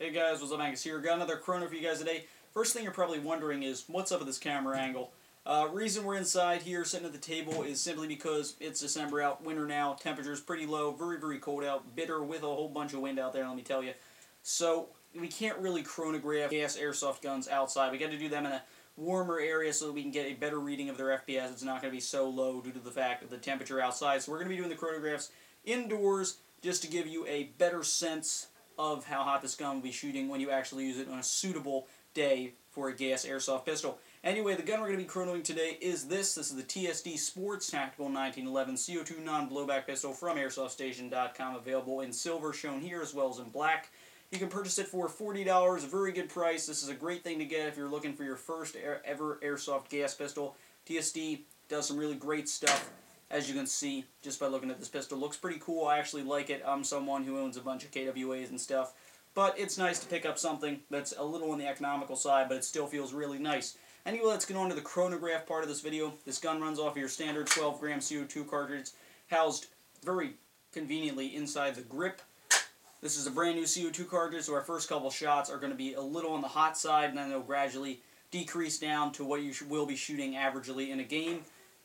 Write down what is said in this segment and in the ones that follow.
Hey guys, what's up, Angus here. Got another Chrono for you guys today. First thing you're probably wondering is, what's up with this camera angle? Reason we're inside here sitting at the table is simply because it's December out, winter now, temperature's pretty low, very cold out, bitter with a whole bunch of wind out there, let me tell you. So, we can't really chronograph gas airsoft guns outside. We got to do them in a warmer area so that we can get a better reading of their FPS. It's not going to be so low due to the fact of the temperature outside. So we're going to be doing the chronographs indoors just to give you a better sense of how hot this gun will be shooting when you actually use it on a suitable day for a gas airsoft pistol. Anyway, the gun we're going to be chronoing today is this. This is the TSD Sports Tactical 1911 CO2 non-blowback pistol from AirsoftStation.com, available in silver, shown here, as well as in black. You can purchase it for $40, a very good price. This is a great thing to get if you're looking for your first ever airsoft gas pistol. TSD does some really great stuff, as you can see just by looking at this pistol. Looks pretty cool. I actually like it. I'm someone who owns a bunch of KWAs and stuff. But it's nice to pick up something that's a little on the economical side, but it still feels really nice. Anyway, let's get on to the chronograph part of this video. This gun runs off of your standard 12-gram CO2 cartridge, housed very conveniently inside the grip. This is a brand new CO2 cartridge, so our first couple shots are going to be a little on the hot side, and then they'll gradually decrease down to what you will be shooting averagely in a game.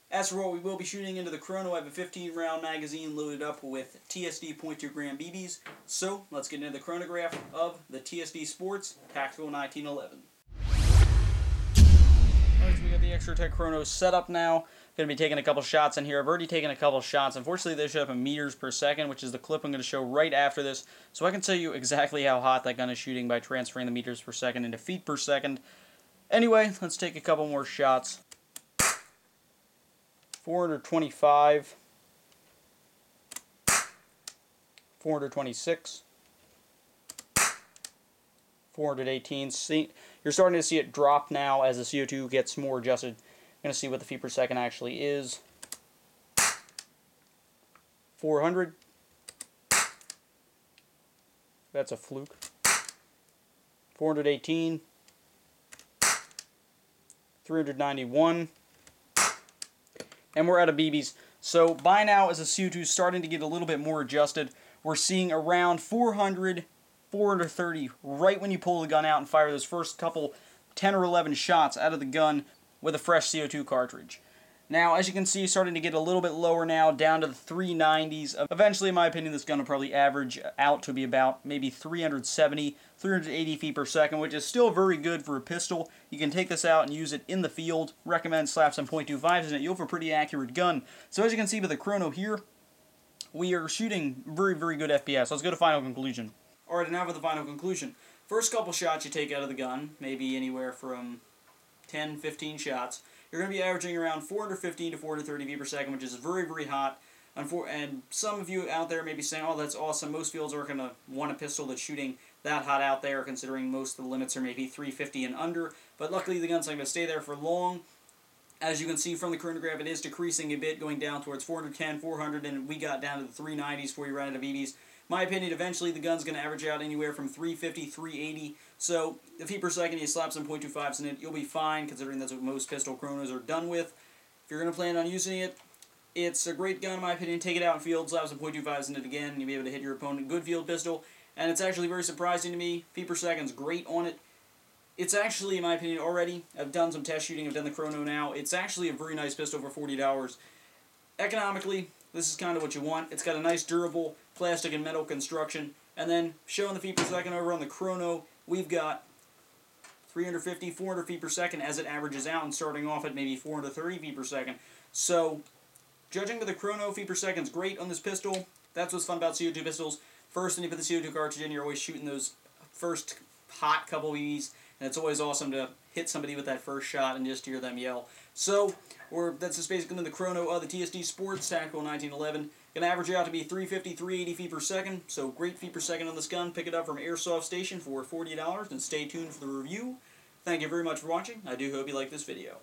As for what we will be shooting into the Chrono, I have a 15-round magazine loaded up with TSD .2 gram BBs. So, let's get into the chronograph of the TSD Sports Tactical 1911. Alright, so we got the Extra Tech Chrono set up now. Going to be taking a couple shots in here. I've already taken a couple shots. Unfortunately, they show up in meters per second, which is the clip I'm going to show right after this. So I can tell you exactly how hot that gun is shooting by transferring the meters per second into feet per second. Anyway, let's take a couple more shots. 425, 426, 418. See, you're starting to see it drop now as the CO2 gets more adjusted. I'm going to see what the feet per second actually is. 400. That's a fluke. 418. 391. And we're out of BBs. So by now, as the CO2 is starting to get a little bit more adjusted, we're seeing around 400, 430 right when you pull the gun out and fire those first couple 10 or 11 shots out of the gun with a fresh CO2 cartridge. Now, as you can see, starting to get a little bit lower now, down to the 390s. Eventually, in my opinion, this gun will probably average out to be about maybe 370, 380 feet per second, which is still very good for a pistol. You can take this out and use it in the field. Recommend slap some .25s in it. You'll have a pretty accurate gun. So as you can see with the Chrono here, we are shooting very good FPS. Let's go to final conclusion. Alright, now for the final conclusion. First couple shots you take out of the gun, maybe anywhere from 10, 15 shots. You're going to be averaging around 415 to 430 feet per second, which is very hot. And some of you out there may be saying, oh, that's awesome. Most fields aren't going to want a pistol that's shooting that hot out there, considering most of the limits are maybe 350 and under. But luckily, the gun's not going to stay there for long. As you can see from the chronograph, it is decreasing a bit, going down towards 410, 400, and we got down to the 390s before you ran out of BBs. My opinion, eventually the gun's going to average out anywhere from 350, 380. So, the feet per second, you slap some .25s in it, you'll be fine, considering that's what most pistol chronos are done with. If you're going to plan on using it, it's a great gun in my opinion. Take it out in field, slap some .25s in it again, you'll be able to hit your opponent. Good field pistol, and it's actually very surprising to me. Feet per second's great on it. It's actually, in my opinion, already, I've done some test shooting, I've done the Chrono now, it's actually a very nice pistol for $40. Economically, this is kind of what you want. It's got a nice durable plastic and metal construction. And then, showing the feet per second over on the Chrono, we've got 350, 400 feet per second as it averages out, and starting off at maybe 430 feet per second. So, judging by the Chrono, feet per second is great on this pistol. That's what's fun about CO2 pistols. First, when you put the CO2 cartridge in, you're always shooting those first hot couple BBs, and it's always awesome to hit somebody with that first shot and just hear them yell. So, that's just basically the Chrono of the TSD Sports Tactical 1911. Going to average out to be 350, 380 feet per second. So great feet per second on this gun. Pick it up from Airsoft Station for $40, and stay tuned for the review. Thank you very much for watching. I do hope you like this video.